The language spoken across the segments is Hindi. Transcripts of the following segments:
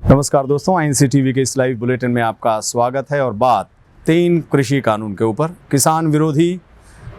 नमस्कार दोस्तों, आईएनसी टीवी के इस लाइव बुलेटिन में आपका स्वागत है। और बात 3 कृषि कानून के ऊपर। किसान विरोधी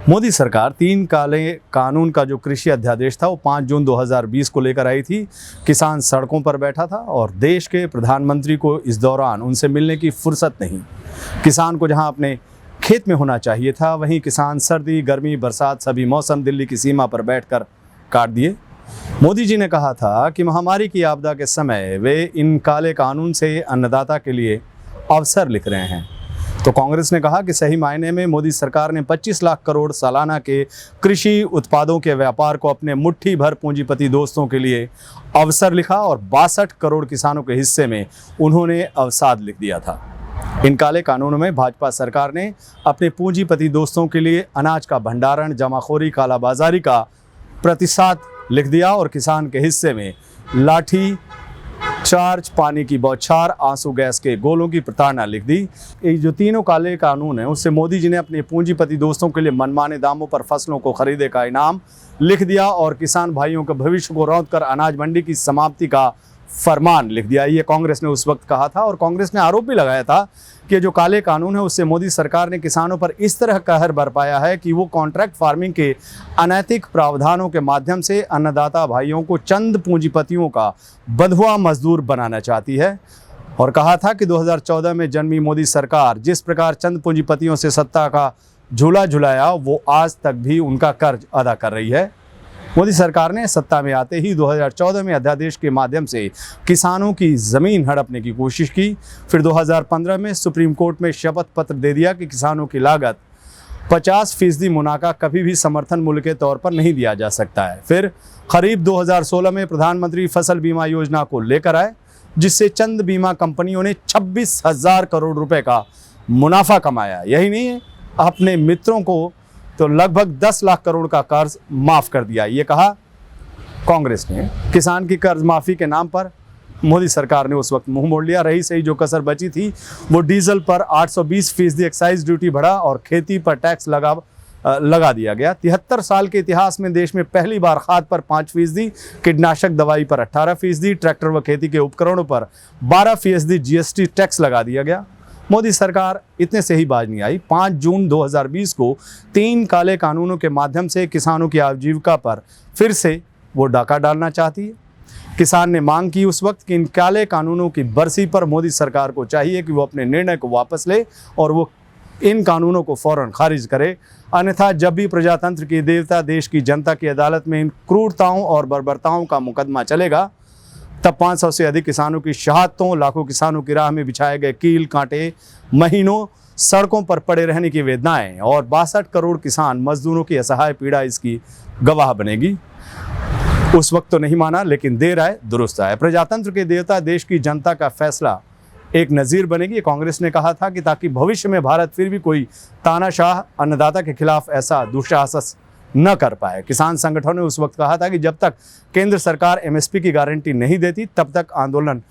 मोदी सरकार 3 काले कानून का जो कृषि अध्यादेश था वो 5 जून 2020 को लेकर आई थी। किसान सड़कों पर बैठा था और देश के प्रधानमंत्री को इस दौरान उनसे मिलने की फुर्सत नहीं। किसान को जहां अपने खेत में होना चाहिए था, वहीं किसान सर्दी, गर्मी, बरसात सभी मौसम दिल्ली की सीमा पर बैठकर काट दिए। मोदी जी ने कहा था कि महामारी की आपदा के समय वे इन काले कानून से अन्नदाता के लिए अवसर लिख रहे हैं। तो कांग्रेस ने कहा कि सही मायने में मोदी सरकार ने 25 लाख करोड़ सालाना के कृषि उत्पादों के व्यापार को अपने मुट्ठी भर पूंजीपति दोस्तों के लिए अवसर लिखा और 62 करोड़ किसानों के हिस्से में उन्होंने अवसाद लिख दिया था। इन काले कानूनों में भाजपा सरकार ने अपने पूंजीपति दोस्तों के लिए अनाज का भंडारण, जमाखोरी, कालाबाजारी का प्रतिशत लिख दिया और किसान के हिस्से में लाठी चार्ज, पानी की बौछार, आंसू गैस के गोलों की प्रताड़ना लिख दी। ये जो तीनों काले कानून हैं उससे मोदी जी ने अपने पूंजीपति दोस्तों के लिए मनमाने दामों पर फसलों को खरीदे का इनाम लिख दिया और किसान भाइयों के भविष्य को रौंद कर अनाज मंडी की समाप्ति का फरमान लिख दिया। ये कांग्रेस ने उस वक्त कहा था और कांग्रेस ने आरोप भी लगाया था कि जो काले कानून है उससे मोदी सरकार ने किसानों पर इस तरह कहर बरपाया है कि वो कॉन्ट्रैक्ट फार्मिंग के अनैतिक प्रावधानों के माध्यम से अन्नदाता भाइयों को चंद पूंजीपतियों का बंधुआ मजदूर बनाना चाहती है। और कहा था कि 2014 में जन्मी मोदी सरकार जिस प्रकार चंद पूंजीपतियों से सत्ता का झूला झुलाया वो आज तक भी उनका कर्ज अदा कर रही है। मोदी सरकार ने सत्ता में आते ही 2014 में अध्यादेश के माध्यम से किसानों की ज़मीन हड़पने की कोशिश की। फिर 2015 में सुप्रीम कोर्ट में शपथ पत्र दे दिया कि किसानों की लागत 50% मुनाफा कभी भी समर्थन मूल्य के तौर पर नहीं दिया जा सकता है। फिर खरीफ 2016 में प्रधानमंत्री फसल बीमा योजना को लेकर आए, जिससे चंद बीमा कंपनियों ने 26,000 करोड़ रुपए का मुनाफा कमाया। यही नहीं है, अपने मित्रों को तो लगभग 10 लाख करोड़ का कर्ज माफ़ कर दिया। ये कहा कांग्रेस ने। किसान की कर्ज माफ़ी के नाम पर मोदी सरकार ने उस वक्त मुंह मोड़ लिया। रही सही जो कसर बची थी वो डीजल पर 820% एक्साइज ड्यूटी बढ़ा और खेती पर टैक्स लगा दिया गया। 73 साल के इतिहास में देश में पहली बार खाद पर 5%, कीटनाशक दवाई पर 18%, ट्रैक्टर व खेती के उपकरणों पर 12% GST टैक्स लगा दिया गया। मोदी सरकार इतने से ही बाज नहीं आई। 5 जून 2020 को 3 काले कानूनों के माध्यम से किसानों की आजीविका पर फिर से वो डाका डालना चाहती है। किसान ने मांग की उस वक्त कि इन काले कानूनों की बरसी पर मोदी सरकार को चाहिए कि वो अपने निर्णय को वापस ले और वो इन कानूनों को फौरन खारिज करे। अन्यथा जब भी प्रजातंत्र की देवता देश की जनता की अदालत में इन क्रूरताओं और बर्बरताओं का मुकदमा चलेगा, तब 500 से अधिक किसानों की शहादतों, लाखों किसानों की राह में बिछाए गए कील कांटे, महीनों सड़कों पर पड़े रहने की वेदनाएं और 62 करोड़ किसान मजदूरों की असहाय पीड़ा इसकी गवाह बनेगी। उस वक्त तो नहीं माना, लेकिन देर आए दुरुस्त आए। प्रजातंत्र के देवता देश की जनता का फैसला एक नज़ीर बनेगी। कांग्रेस ने कहा था कि ताकि भविष्य में भारत फिर भी कोई तानाशाह अन्नदाता के खिलाफ ऐसा दुस्साहस न कर पाए। किसान संगठनों ने उस वक्त कहा था कि जब तक केंद्र सरकार MSP की गारंटी नहीं देती तब तक आंदोलन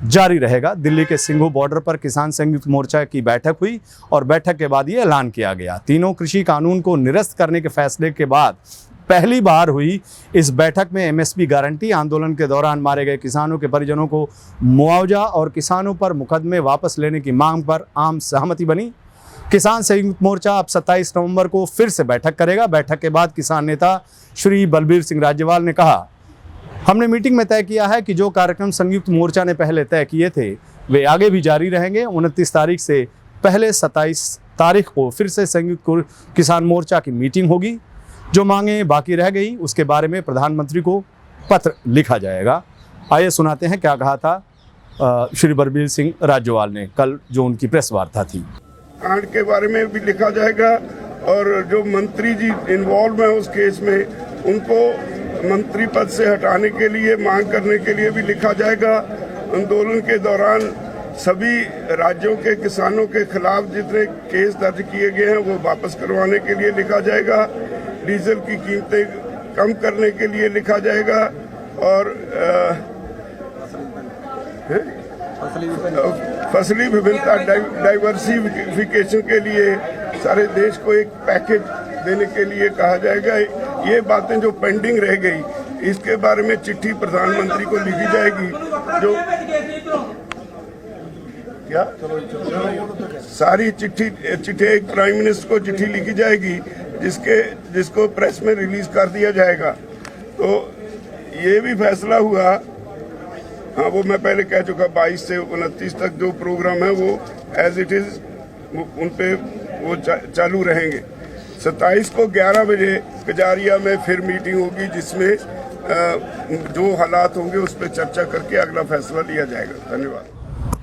जारी रहेगा। दिल्ली के सिंघू बॉर्डर पर किसान संयुक्त मोर्चा की बैठक हुई और बैठक के बाद ये ऐलान किया गया। तीनों कृषि कानून को निरस्त करने के फैसले के बाद पहली बार हुई इस बैठक में MSP गारंटी, आंदोलन के दौरान मारे गए किसानों के परिजनों को मुआवजा और किसानों पर मुकदमे वापस लेने की मांग पर आम सहमति बनी। किसान संयुक्त मोर्चा अब 27 नवंबर को फिर से बैठक करेगा। बैठक के बाद किसान नेता श्री बलबीर सिंह राजेवाल ने कहा, हमने मीटिंग में तय किया है कि जो कार्यक्रम संयुक्त मोर्चा ने पहले तय किए थे वे आगे भी जारी रहेंगे। 29 तारीख से पहले 27 तारीख को फिर से संयुक्त किसान मोर्चा की मीटिंग होगी। जो मांगे बाकी रह गई उसके बारे में प्रधानमंत्री को पत्र लिखा जाएगा। आइए सुनाते हैं क्या कहा था श्री बलबीर सिंह राजेवाल ने कल जो उनकी प्रेस वार्ता थी। कांड के बारे में भी लिखा जाएगा और जो मंत्री जी इन्वॉल्व हैं उस केस में उनको मंत्री पद से हटाने के लिए मांग करने के लिए भी लिखा जाएगा। आंदोलन के दौरान सभी राज्यों के किसानों के खिलाफ जितने केस दर्ज किए गए हैं वो वापस करवाने के लिए लिखा जाएगा। डीजल की कीमतें कम करने के लिए लिखा जाएगा और फसली विभिन्नता डाइवर्सिफिकेशन के लिए सारे देश को एक पैकेज देने के लिए कहा जाएगा। ये बातें जो पेंडिंग रह गई इसके बारे में चिट्ठी प्रधानमंत्री को लिखी जाएगी। जो क्या सारी चिट्ठी एक प्राइम मिनिस्टर को चिट्ठी लिखी जाएगी जिसको प्रेस में रिलीज कर दिया जाएगा। तो ये भी फैसला हुआ, हाँ वो मैं पहले कह चुका, 22 से 29 तक जो प्रोग्राम है वो एज इट इज उन पे वो चालू रहेंगे। 27 को 11 बजे कजारिया में फिर मीटिंग होगी जिसमें जो हालात होंगे उस पर चर्चा करके अगला फैसला लिया जाएगा। धन्यवाद।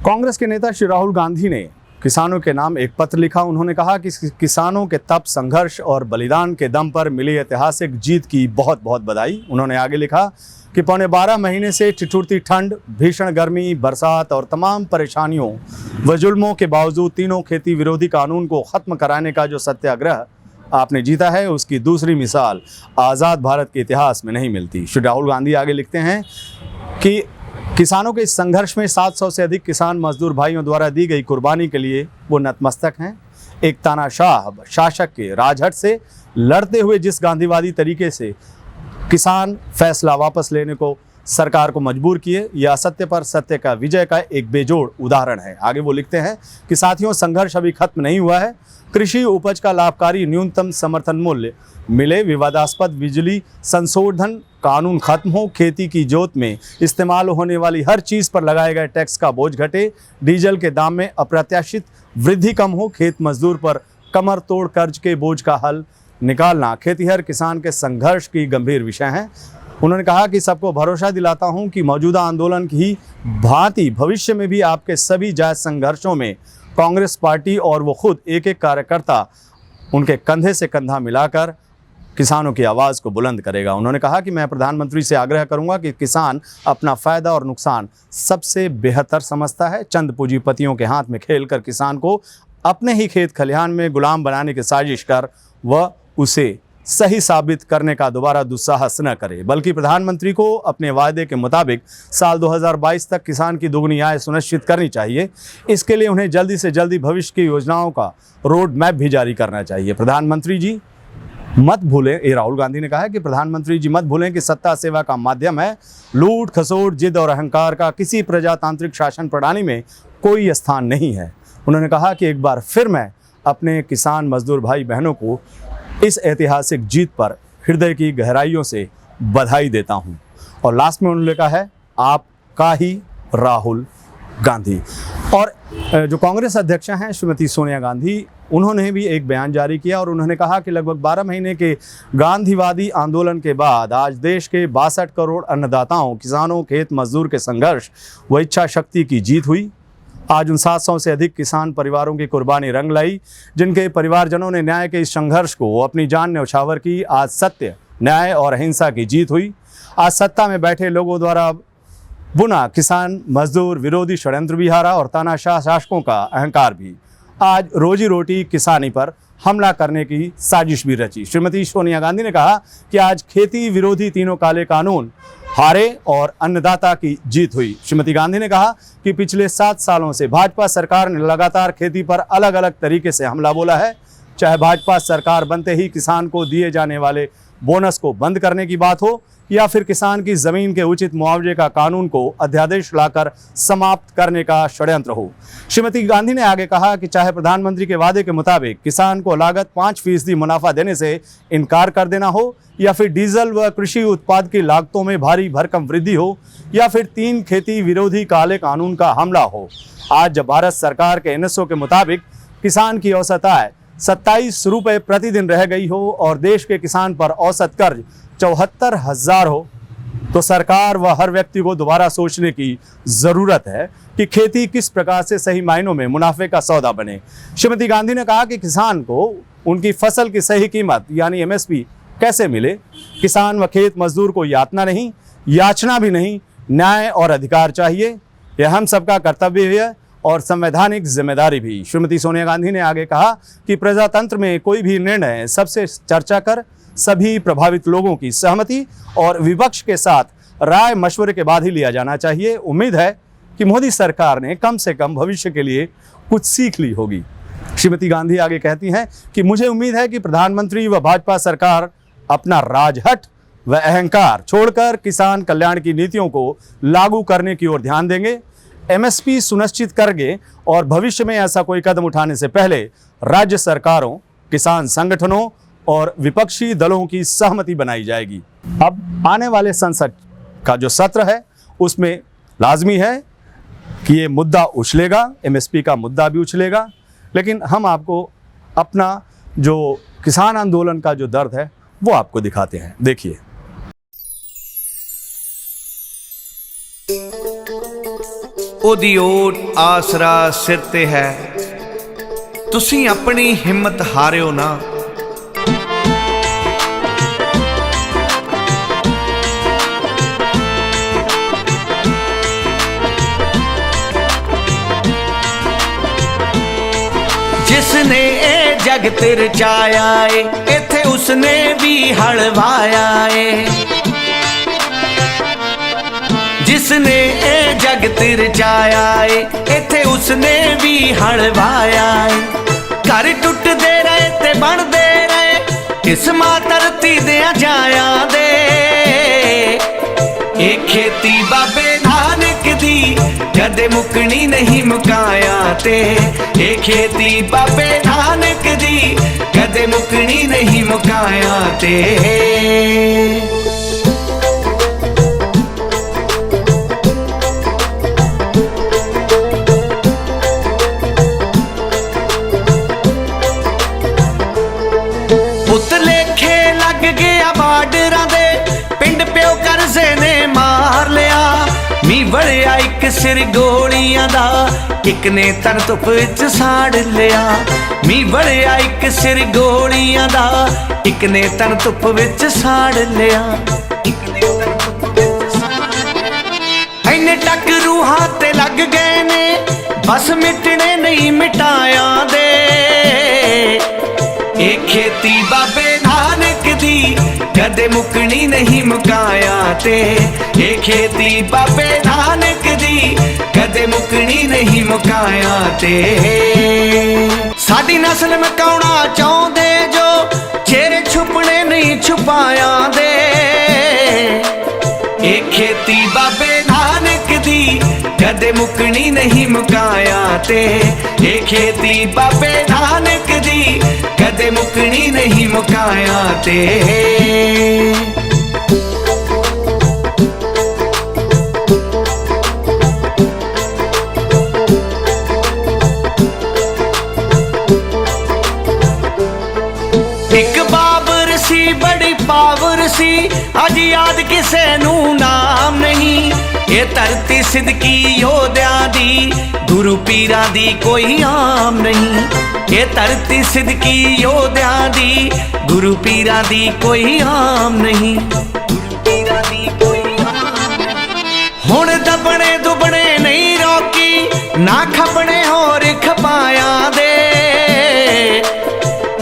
कांग्रेस के नेता श्री राहुल गांधी ने किसानों के नाम एक पत्र लिखा। उन्होंने कहा कि किसानों के तप, संघर्ष और बलिदान के दम पर मिली ऐतिहासिक जीत की बहुत बहुत बधाई। उन्होंने आगे लिखा कि पौने 12 महीने से ठिठुरती ठंड, भीषण गर्मी, बरसात और तमाम परेशानियों व जुल्मों के बावजूद तीनों खेती विरोधी कानून को खत्म कराने का जो सत्याग्रह आपने जीता है, उसकी दूसरी मिसाल आज़ाद भारत के इतिहास में नहीं मिलती। श्री राहुल गांधी आगे लिखते हैं कि किसानों के इस संघर्ष में 700 से अधिक किसान मजदूर भाइयों द्वारा दी गई कुर्बानी के लिए वो नतमस्तक हैं। एक तानाशाह शासक के राजहट से लड़ते हुए जिस गांधीवादी तरीके से किसान फैसला वापस लेने को सरकार को मजबूर किए, यह असत्य पर सत्य का विजय का एक बेजोड़ उदाहरण है। आगे वो लिखते हैं कि साथियों, संघर्ष अभी खत्म नहीं हुआ है। कृषि उपज का लाभकारी न्यूनतम समर्थन मूल्य मिले, विवादास्पद बिजली संशोधन कानून खत्म हो, खेती की जोत में इस्तेमाल होने वाली हर चीज़ पर लगाए गए टैक्स का बोझ घटे, डीजल के दाम में अप्रत्याशित वृद्धि कम हो, खेत मजदूर पर कमर तोड़ कर्ज के बोझ का हल निकालना खेतीहर किसान के संघर्ष की गंभीर विषय हैं। उन्होंने कहा कि सबको भरोसा दिलाता हूं कि मौजूदा आंदोलन की भांति भविष्य में भी आपके सभी जायज संघर्षों में कांग्रेस पार्टी और वो खुद एक एक कार्यकर्ता उनके कंधे से कंधा मिलाकर किसानों की आवाज़ को बुलंद करेगा। उन्होंने कहा कि मैं प्रधानमंत्री से आग्रह करूंगा कि किसान अपना फ़ायदा और नुकसान सबसे बेहतर समझता है। चंद पूंजीपतियों के हाथ में खेलकर किसान को अपने ही खेत खलिहान में गुलाम बनाने की साजिश कर वह उसे सही साबित करने का दोबारा दुस्साहस न करे, बल्कि प्रधानमंत्री को अपने वायदे के मुताबिक साल 2022 तक किसान की दोगुनी आय सुनिश्चित करनी चाहिए। इसके लिए उन्हें जल्दी से जल्दी भविष्य की योजनाओं का रोड मैप भी जारी करना चाहिए। प्रधानमंत्री जी मत भूलें, ये राहुल गांधी ने कहा है कि प्रधानमंत्री जी मत भूलें कि सत्ता सेवा का माध्यम है। लूट, खसोट, जिद और अहंकार का किसी प्रजातांत्रिक शासन प्रणाली में कोई स्थान नहीं है। उन्होंने कहा कि एक बार फिर मैं अपने किसान मजदूर भाई बहनों को इस ऐतिहासिक जीत पर हृदय की गहराइयों से बधाई देता हूं। और लास्ट में उन्होंने कहा है, आपका ही राहुल गांधी। और जो कांग्रेस अध्यक्ष हैं श्रीमती सोनिया गांधी, उन्होंने भी एक बयान जारी किया और उन्होंने कहा कि लगभग 12 महीने के गांधीवादी आंदोलन के बाद आज देश के 62 करोड़ अन्नदाताओं, किसानों, खेत मजदूर के संघर्ष व इच्छा शक्ति की जीत हुई। आज उन 700 से अधिक किसान परिवारों की कुर्बानी रंग लाई, जिनके परिवारजनों ने न्याय के इस संघर्ष को अपनी जान न्यौछावर की। आज सत्य, न्याय और अहिंसा की जीत हुई। आज सत्ता में बैठे लोगों द्वारा बुना किसान मजदूर विरोधी षड्यंत्र भी हारा और तानाशाह शासकों का अहंकार भी। आज रोजी रोटी किसानी पर हमला करने की साजिश भी रची। श्रीमती सोनिया गांधी ने कहा कि आज खेती विरोधी तीनों काले कानून हारे और अन्नदाता की जीत हुई। श्रीमती गांधी ने कहा कि पिछले 7 सालों से भाजपा सरकार ने लगातार खेती पर अलग अलग तरीके से हमला बोला है। चाहे भाजपा सरकार बनते ही किसान को दिए जाने वाले बोनस को बंद करने की बात हो या फिर किसान की जमीन के उचित मुआवजे का कानून को अध्यादेश लाकर समाप्त करने का षड्यंत्र हो। श्रीमती गांधी ने आगे कहा कि चाहे प्रधानमंत्री के वादे के मुताबिक किसान को लागत 5% मुनाफा देने से इनकार कर देना हो या फिर डीजल व कृषि उत्पाद की लागतों में भारी भरकम वृद्धि हो या फिर 3 खेती विरोधी काले कानून का हमला हो, आज जब भारत सरकार के NSO के मुताबिक किसान की औसत आय 27 रुपये प्रतिदिन रह गई हो और देश के किसान पर औसत कर्ज 74,000 हो, तो सरकार व हर व्यक्ति को दोबारा सोचने की ज़रूरत है कि खेती किस प्रकार से सही मायनों में मुनाफे का सौदा बने। श्रीमती गांधी ने कहा कि किसान को उनकी फसल की सही कीमत यानी MSP कैसे मिले। किसान व खेत मजदूर को यातना नहीं, याचना भी नहीं, न्याय और अधिकार चाहिए। यह हम सबका कर्तव्य है और संवैधानिक जिम्मेदारी भी। श्रीमती सोनिया गांधी ने आगे कहा कि प्रजातंत्र में कोई भी निर्णय सबसे चर्चा कर सभी प्रभावित लोगों की सहमति और विपक्ष के साथ राय मशवरे के बाद ही लिया जाना चाहिए। उम्मीद है कि मोदी सरकार ने कम से कम भविष्य के लिए कुछ सीख ली होगी। श्रीमती गांधी आगे कहती हैं कि मुझे उम्मीद है कि प्रधानमंत्री व भाजपा सरकार अपना राजहट व अहंकार छोड़कर किसान कल्याण की नीतियों को लागू करने की ओर ध्यान देंगे। एमएसपी सुनिश्चित करके और भविष्य में ऐसा कोई कदम उठाने से पहले राज्य सरकारों, किसान संगठनों और विपक्षी दलों की सहमति बनाई जाएगी। अब आने वाले संसद का जो सत्र है उसमें लाजमी है कि ये मुद्दा उछलेगा, एमएसपी का मुद्दा भी उछलेगा। लेकिन हम आपको अपना जो किसान आंदोलन का जो दर्द है वो आपको दिखाते हैं। देखिए। ओदी ओट आसरा सिर ते है, तुसी अपनी हिम्मत हारियो ना। जिसने ए जगत रचाया ए, इथे उसने भी हलवाया ए। जिसने ए जगत रचाया ए, इथे उसने भी हलवाया ए। घर टुटदे रहे ते बनदे रहे, इस मां धरती दियां जाया दे। ए खेती बाबे नानक दी, कदे मुकनी नहीं मुकाया ते। ए खेती बाबे नानक दी, कदे मुकनी नहीं मुकाया ते। बड़िया एक सिर गोलियां दा, एक ने तन धुप विच साड़ लिया। मी बड़िया एक सिर गोलियां दा, एक ने तन धुप विच साड़ लिया। इन्ने टक रूहां ते लग गए ने, बस मिटने नहीं मिटाया दे। ए खेती बाबे नानक दी, कदे मुकनी नहीं मुकाया ते। ए खेती बाबे नानक दी, कदे मुकनी नहीं मुकाया ते। साडी नस्ल मकाउणा चाहुंदे जो, चेहरे छुपने नहीं छुपाया दे। ए खेती बाबे नानक दी, कदे मुकनी नहीं मुकाया ते। ए खेती बाबे नानक दी, कदे मुकनी नहीं मुकाया ते। एक बाबर सी बड़ी पावर सी, अज याद किसे नू नाम नहीं। ये धरती सिद्दकी योद्या दी, गुरु पीरा दी कोई आम नहीं। ये धरती सिद्दकी योद्या दी, गुरु पीरा दी कोई आम नहीं। हुण दबने दुबने नहीं रोकी, ना खपने होर खपाया दे।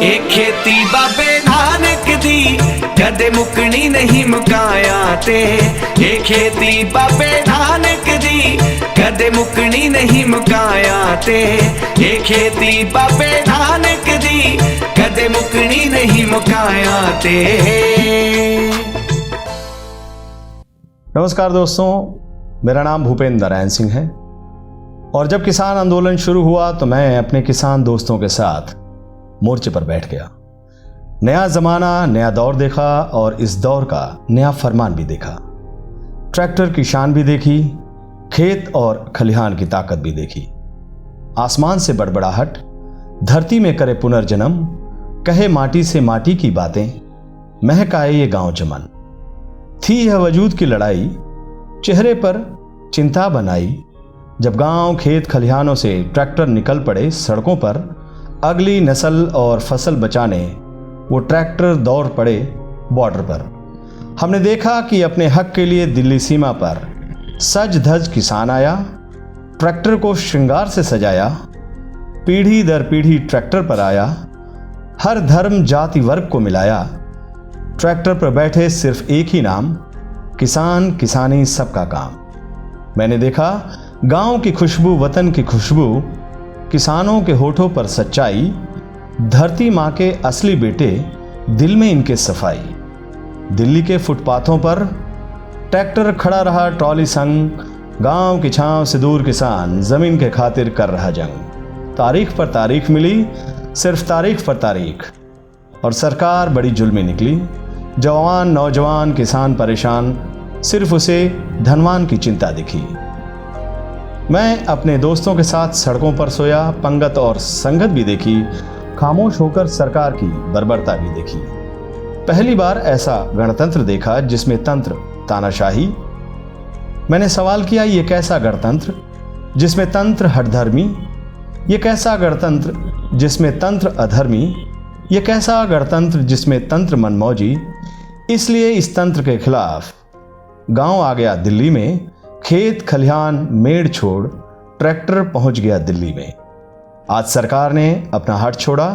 ए खेती बाबे नानक दी, कदे मुकनी नहीं मुकाया ते। ए खेती बाबे नानक दी, कदे मुकनी नहीं मुकाया ते। ए खेती बाबे नानक दी, कदे मुकनी नहीं मुकाया ते। नमस्कार दोस्तों, मेरा नाम भूपेंद्र नारायण सिंह है और जब किसान आंदोलन शुरू हुआ तो मैं अपने किसान दोस्तों के साथ मोर्चे पर बैठ गया। नया जमाना, नया दौर देखा और इस दौर का नया फरमान भी देखा। ट्रैक्टर की शान भी देखी, खेत और खलिहान की ताकत भी देखी। आसमान से बड़बड़ाहट, धरती में करे पुनर्जन्म, कहे माटी से माटी की बातें, महकाए ये गांव चमन। थी यह वजूद की लड़ाई, चेहरे पर चिंता बनाई, जब गांव खेत खलिहानों से ट्रैक्टर निकल पड़े सड़कों पर। अगली नस्ल और फसल बचाने वो ट्रैक्टर दौड़ पड़े बॉर्डर पर। हमने देखा कि अपने हक के लिए दिल्ली सीमा पर सज धज किसान आया, ट्रैक्टर को श्रृंगार से सजाया, पीढ़ी दर पीढ़ी ट्रैक्टर पर आया, हर धर्म जाति वर्ग को मिलाया। ट्रैक्टर पर बैठे सिर्फ एक ही नाम, किसान किसानी सबका काम। मैंने देखा गांव की खुशबू, वतन की खुशबू, किसानों के होठों पर सच्चाई, धरती माँ के असली बेटे, दिल में इनके सफाई। दिल्ली के फुटपाथों पर ट्रैक्टर खड़ा रहा ट्रॉली संग, गांव की छांव से दूर किसान जमीन के खातिर कर रहा जंग। तारीख पर तारीख मिली, सिर्फ तारीख पर तारीख, और सरकार बड़ी जुल्मी निकली। जवान नौजवान किसान परेशान, सिर्फ उसे धनवान की चिंता दिखी। मैं अपने दोस्तों के साथ सड़कों पर सोया, पंगत और संगत भी देखी, खामोश होकर सरकार की बर्बरता भी देखी। पहली बार ऐसा गणतंत्र देखा जिसमें तंत्र तानाशाही। मैंने सवाल किया, ये कैसा गणतंत्र जिसमें तंत्र हठधर्मी? ये कैसा गणतंत्र जिसमें तंत्र अधर्मी? ये कैसा गणतंत्र जिसमें तंत्र मनमौजी? इसलिए इस तंत्र के खिलाफ गांव आ गया दिल्ली में। खेत खलिहान मेड़ छोड़ ट्रैक्टर पहुंच गया दिल्ली में। आज सरकार ने अपना हट छोड़ा,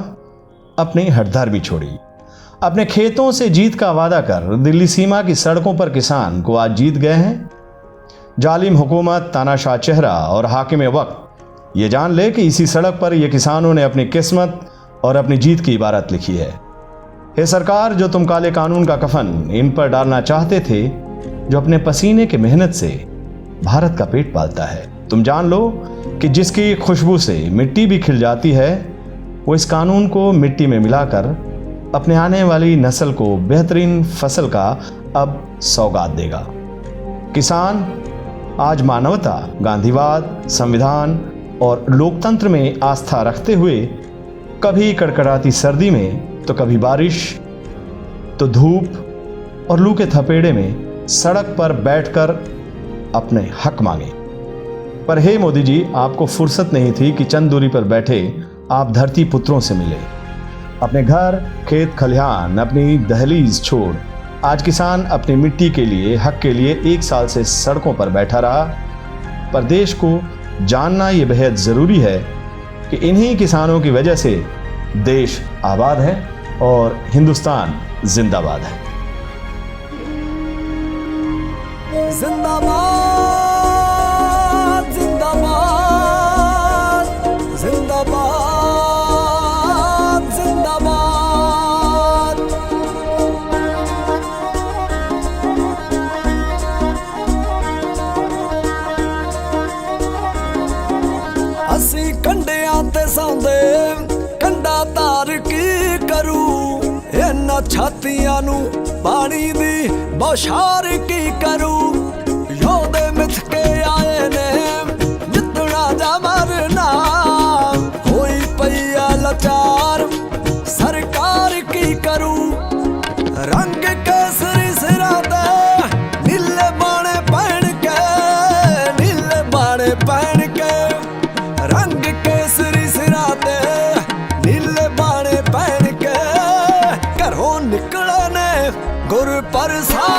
अपनी हठधर्मी छोड़ी। अपने खेतों से जीत का वादा कर दिल्ली सीमा की सड़कों पर किसान को आज जीत गए हैं। जालिम हुकूमत, तानाशाह चेहरा और हाकिम वक्त ये जान ले कि इसी सड़क पर ये किसानों ने अपनी किस्मत और अपनी जीत की इबारत लिखी है। हे सरकार, जो तुम काले कानून का कफन इन पर डालना चाहते थे, जो अपने पसीने की मेहनत से भारत का पेट पालता है, तुम जान लो कि जिसकी खुशबू से मिट्टी भी खिल जाती है, वो इस कानून को मिट्टी में मिलाकर अपने आने वाली नस्ल को बेहतरीन फसल का अब सौगात देगा। किसान आज मानवता, गांधीवाद, संविधान और लोकतंत्र में आस्था रखते हुए कभी कड़कड़ाती सर्दी में तो कभी बारिश तो धूप और लू के थपेड़े में सड़क पर बैठकर अपने हक मांगे। पर हे मोदी जी, आपको फुर्सत नहीं थी कि चंद दूरी पर बैठे आप धरती पुत्रों से मिले। अपने घर, खेत खलिहान, अपनी दहलीज छोड़ आज किसान अपनी मिट्टी के लिए, हक के लिए 1 साल से सड़कों पर बैठा रहा। पर देश को जानना यह बेहद जरूरी है कि इन्हीं किसानों की वजह से देश आबाद है और हिंदुस्तान जिंदाबाद है। जिंदाबाद जिंदाबाद जिंदाबाद जिंदाबाद। असी कंडियां ते सौंदे, कंडा तार की करू, इन्हां छातियां नू पानी दी बौछार की करू। योधे मिथ के आए ने जितना जा मरना, होई पैया लाचार सरकार की करू। रंग केसरी सिरा दे नीले बाणे पहन के, नीले बाणे पहन के। रंग केसरी सिरा दे नीले बाणे पहन के, घरों निकले ने गुर प्रसाद।